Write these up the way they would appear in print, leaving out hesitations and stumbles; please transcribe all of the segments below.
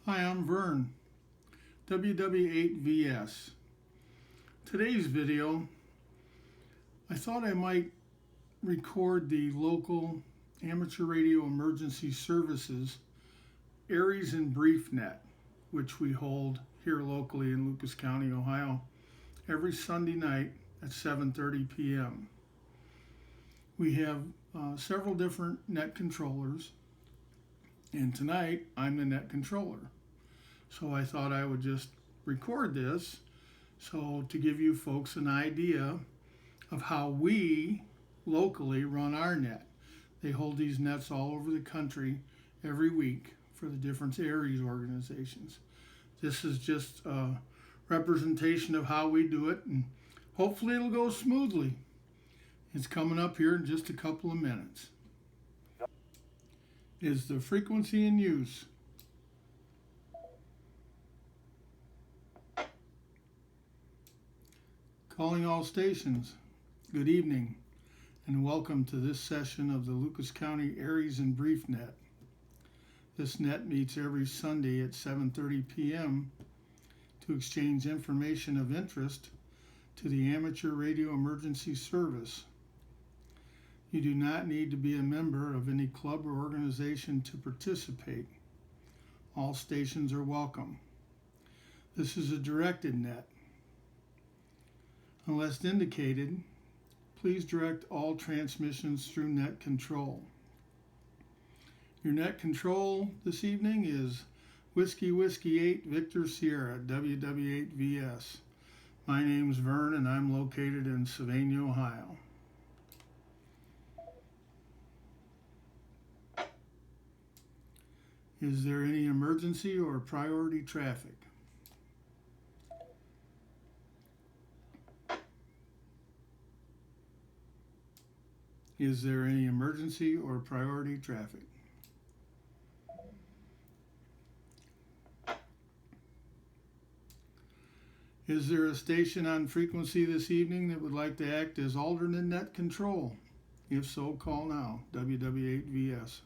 Hi, I'm Vern, WW8VS. Today's video, I thought I might record the local amateur radio emergency services ARES and BriefNet, which we hold here locally in Lucas County, Ohio, every Sunday night at 7:30 p.m. We have several different net controllers, and tonight I'm the net controller. So I thought I would just record this so to give you folks an idea of how we locally run our net. They hold these nets all over the country every week for the different ARES organizations. This is just a representation of how we do it, and hopefully it'll go smoothly. It's coming up here in just a couple of minutes. Is the frequency in use? Calling all stations, good evening, and welcome to this session of the Lucas County ARES and BriefNet. This net meets every Sunday at 7:30 p.m. to exchange information of interest to the Amateur Radio Emergency Service. You do not need to be a member of any club or organization to participate. All stations are welcome. This is a directed net. Unless indicated, please direct all transmissions through net control. Your net control this evening is Whiskey 8 Victor Sierra, WW8VS. My name's Vern and I'm located in Sylvania, Ohio. Is there any emergency or priority traffic? Is there any emergency or priority traffic? Is there a station on frequency this evening that would like to act as alternate net control? If so, call now, WW8VS.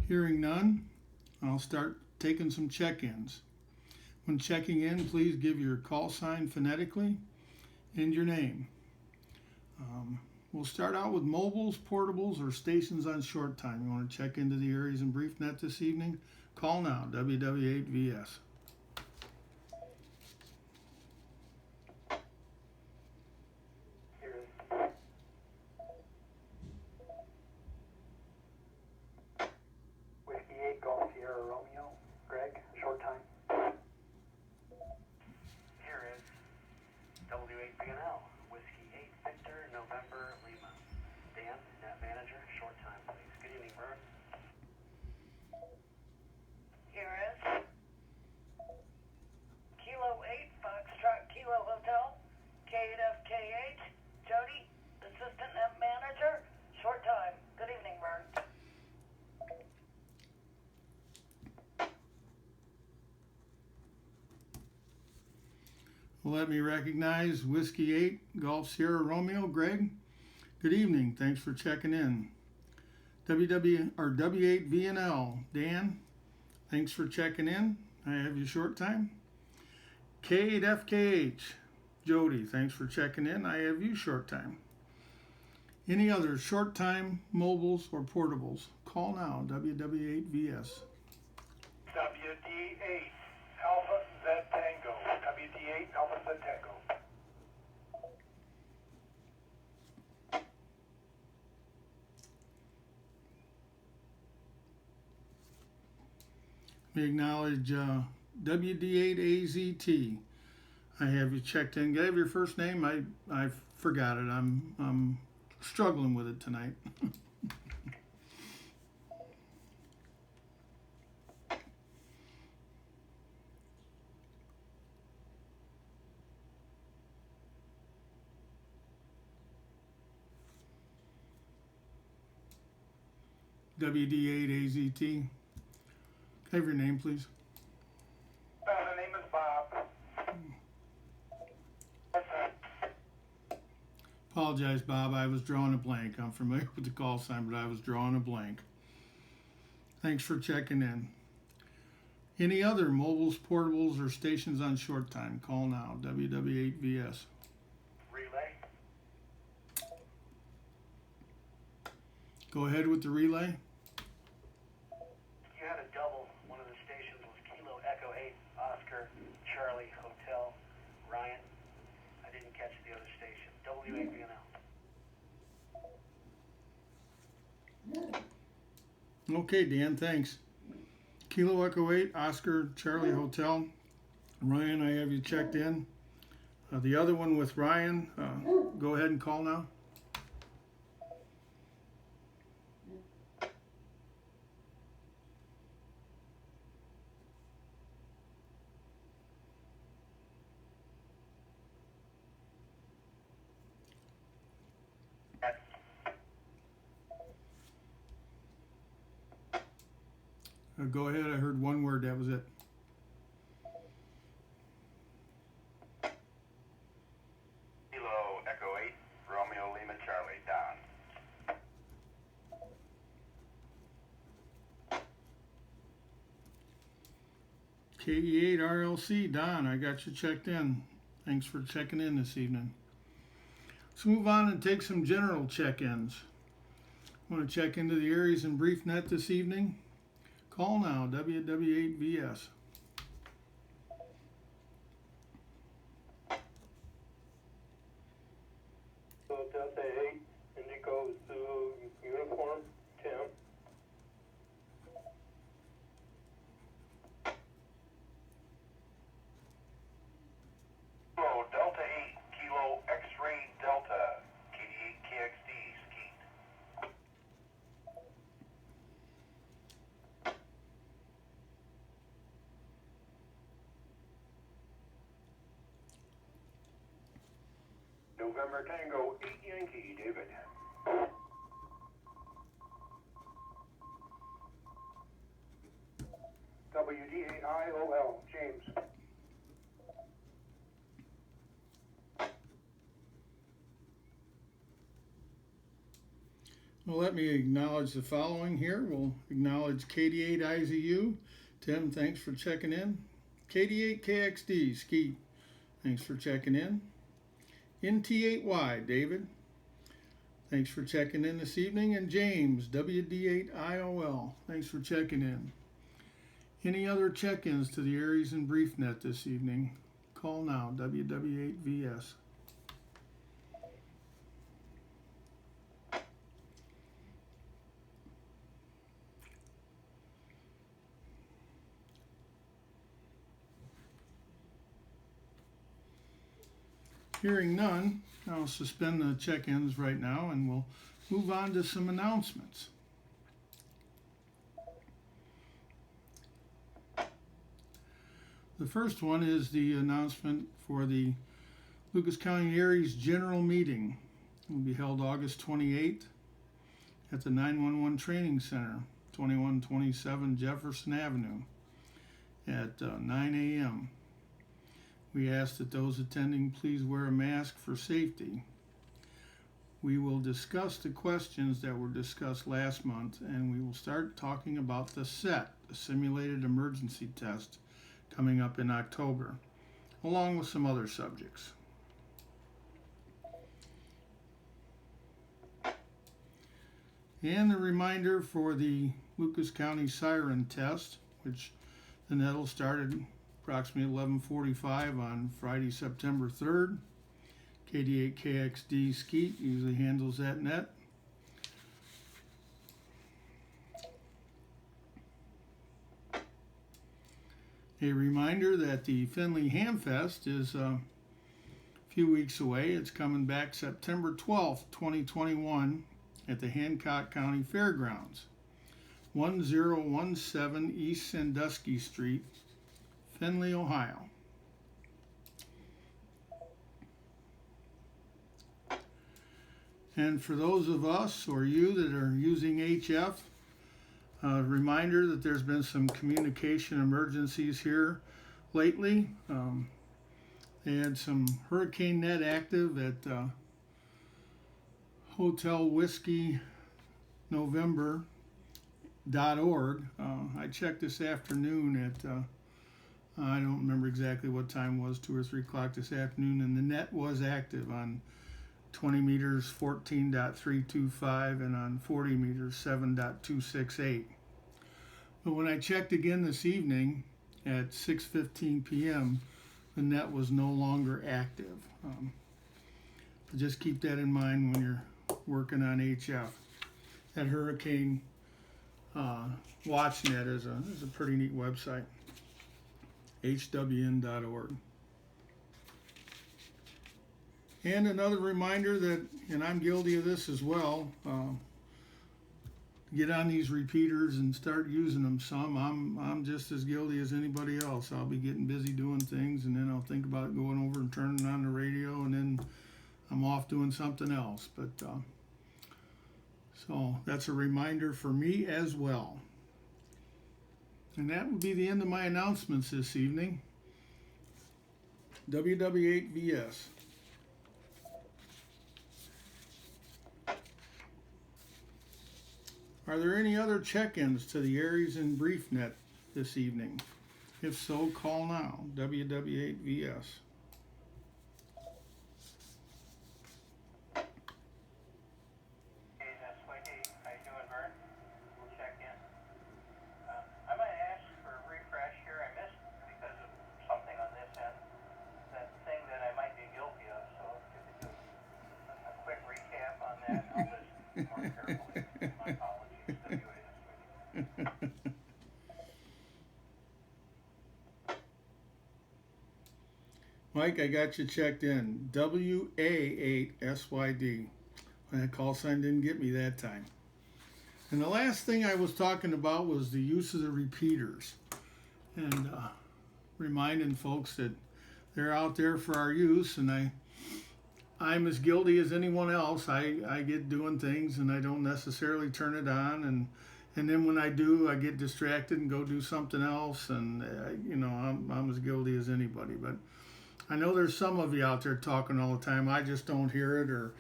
Hearing none, I'll start taking some check-ins. When checking in, please give your call sign phonetically and your name. We'll start out with mobiles, portables, or stations on short time. You want to check into the ARES and BriefNet this evening? Call now, WW8VS. Whiskey 8 Golf Sierra Romeo, Greg, short time. Here is W8BNL, Whiskey 8 Victor, November, Lima. Dan, net manager, short time, please. Good evening, Vern. Here is Kilo 8 Foxtrot Kilo Hotel, K8FK8, Jody, assistant net manager, short time. Good evening, Vern. Let me recognize Whiskey 8 Golf Sierra Romeo. Greg, good evening. Thanks for checking in. W8VNL. Dan, thanks for checking in. I have your short time. K8FKH. Jody, thanks for checking in. I have you short time. Any other short time mobiles or portables? Call now, WW8VS. WD8 Alpha Z Tango. WD8 Alpha Z Tango. We acknowledge WD8AZT. I have you checked in. Can I have your first name? I forgot it. I'm struggling with it tonight. WD8AZT. Can I have your name, please? The name is Bob. Apologize, Bob. I was drawing a blank. I'm familiar with the call sign, but I was drawing a blank. Thanks for checking in. Any other mobiles, portables, or stations on short time? Call now. WW8VS. Relay. Go ahead with the relay. You had a double. One of the stations was Kilo Echo 8 Oscar Charlie Hotel Ryan. I didn't catch the other station. W8VNL. Okay, Dan, thanks. Kilo Echo 8 Oscar Charlie Hotel. Ryan, I have you checked in. The other one with Ryan, go ahead and call now. Go ahead, I heard one word, that was it. Kilo Echo 8, Romeo Lima Charlie, Don. KE8 RLC, Don, I got you checked in. Thanks for checking in this evening. Let's move on and take some general check-ins. Want to check into the ARES and BriefNet this evening? Call now, WW8VS. So Delta 8, Indigo Zulu Uniform, Tim. Kilo Delta 8, Kilo X-Ray Delta, KD8KXD, Skeet. November Tango 8 Yankee, David. WD8IOL, James. Well, let me acknowledge the following here. We'll acknowledge KD8IZU. Tim, thanks for checking in. KD8KXD, Skeet, thanks for checking in. NT8Y, David, thanks for checking in this evening. And James, WD8IOL, thanks for checking in. Any other check-ins to the ARES and BriefNet this evening? Call now, WW8VS. Hearing none, I'll suspend the check-ins right now and we'll move on to some announcements. The first one is the announcement for the Lucas County ARES General Meeting. It will be held August 28th at the 911 Training Center, 2127 Jefferson Avenue at 9 a.m. We ask that those attending please wear a mask for safety. We will discuss the questions that were discussed last month, and we will start talking about the SET, the Simulated Emergency Test, coming up in October, along with some other subjects. And the reminder for the Lucas County Siren Test, which the net will start at approximately 11:45 on Friday, September 3rd. KD8KXD Skeet usually handles that net. A reminder that the Findlay Hamfest is a few weeks away. It's coming back September 12th, 2021 at the Hancock County Fairgrounds, 1017 East Sandusky Street, Findlay, Ohio. And for those of us or you that are using HF, a reminder that there's been some communication emergencies here lately. They had some hurricane net active at Hotel Whiskey November.org. I checked this afternoon at, I don't remember exactly what time it was, 2 or 3 o'clock this afternoon, and the net was active on 20 meters 14.325 and on 40 meters 7.268. But when I checked again this evening at 6:15 p.m., the net was no longer active. Just keep that in mind when you're working on HF. That Hurricane WatchNet is a pretty neat website. hwn.org. And another reminder that, and I'm guilty of this as well, get on these repeaters and start using them some. I'm just as guilty as anybody else. I'll be getting busy doing things, and then I'll think about going over and turning on the radio, and then I'm off doing something else. But so that's a reminder for me as well. And that would be the end of my announcements this evening. WW8VS. Are there any other check-ins to the ARES and BriefNet this evening? If so, call now. WW8VS. Hey, that's Mikey. How you doing, Vern? We'll check in. I might ask for a refresh here. I missed, because of something on this end, that thing that I might be guilty of. So if you could do a quick recap on that, I'll listen more carefully. My apologies. Mike, I got you checked in. WA8SYD. That call sign didn't get me that time. And the last thing I was talking about was the use of the repeaters. And reminding folks that they're out there for our use, and I'm as guilty as anyone else. I get doing things and I don't necessarily turn it on, and then when I do, I get distracted and go do something else, and I'm as guilty as anybody. But I know there's some of you out there talking all the time. I just don't hear it, or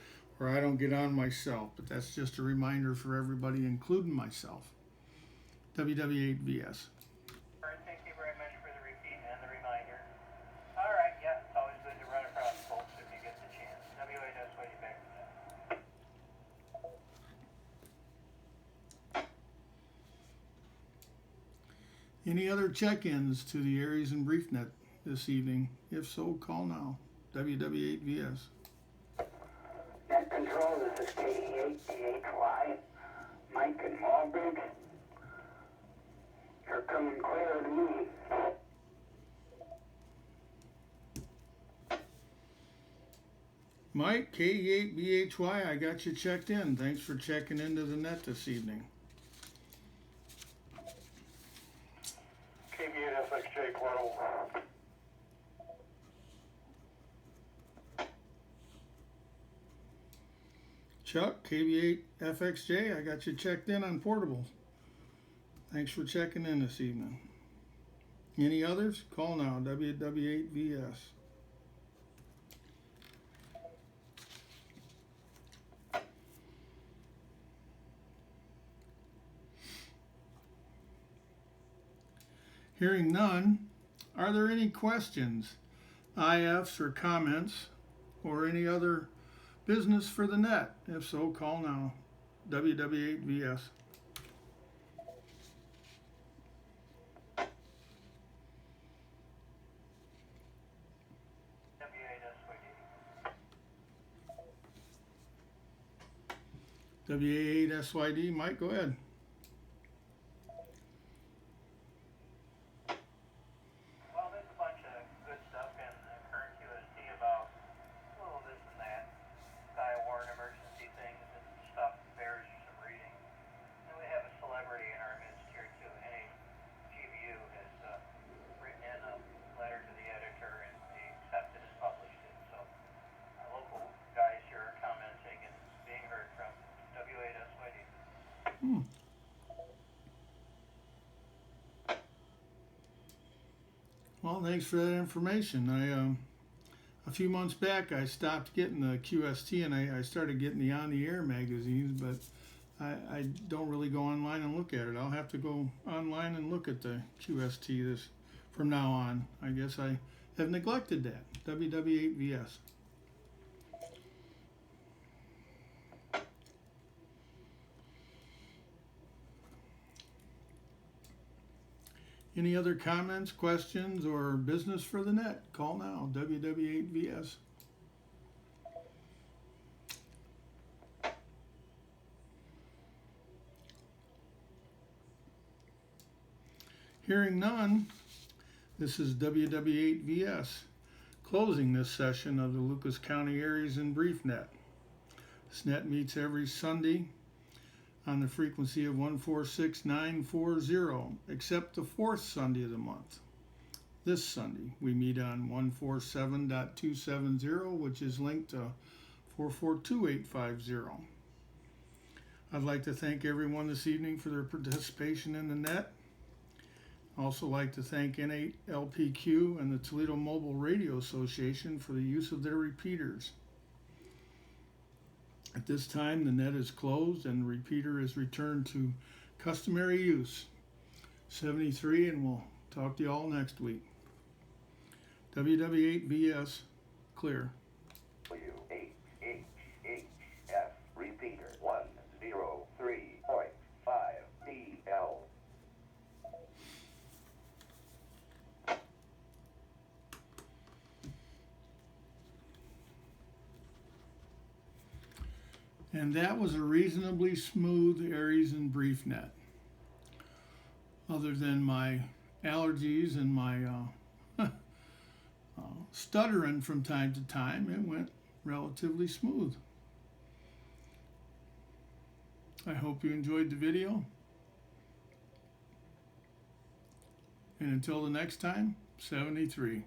I don't get on myself. But that's just a reminder for everybody, including myself. WW8VS. Thank you very much for the repeat and the reminder. All right, yeah, it's always good to run across folks if you get the chance. WA, that's why you back to that. Any other check-ins to the ARES and BriefNet this evening? If so, call now. WW8VS. Net control, this is K8DHY, Mike and Malbridge. You're coming clear to me. Mike, K8BHY, I got you checked in. Thanks for checking into the net this evening. KV8FXJ portal. Chuck, KV8FXJ, I got you checked in on portables. Thanks for checking in this evening. Any others? Call now, WW8VS. Hearing none, are there any questions, IFs, or comments, or any other business for the net? If so, call now. WW8VS. WA8SYD, Mike, go ahead. Well, there's a bunch of good stuff in current QST about a little this and that, Dial warrant emergency things, and stuff bears some reading. And we have a celebrity in our midst here too. NHGBU has written in a letter to the editor, and they accepted and published it. So our local guys here are commenting and being heard from. W8SYD. Well, thanks for that information. a few months back I stopped getting the QST and I started getting the On the Air magazines, but I don't really go online and look at it. I'll have to go online and look at the QST from now on. I guess I have neglected that. WW8VS. Any other comments, questions, or business for the net? Call now, WW8VS. Hearing none, this is WW8VS, closing this session of the Lucas County ARES in Brief Net. This net meets every Sunday on the frequency of 146940, except the fourth Sunday of the month. This Sunday, we meet on 147.270, which is linked to 442850. I'd like to thank everyone this evening for their participation in the net. I'd also like to thank N8LPQ and the Toledo Mobile Radio Association for the use of their repeaters. At this time, the net is closed and the repeater is returned to customary use. 73, and we'll talk to you all next week. WW8VS, clear. W8HHF, repeater 103.5 DL. And that was a reasonably smooth ARES and Brief net. Other than my allergies and my stuttering from time to time, it went relatively smooth. I hope you enjoyed the video. And until the next time, 73.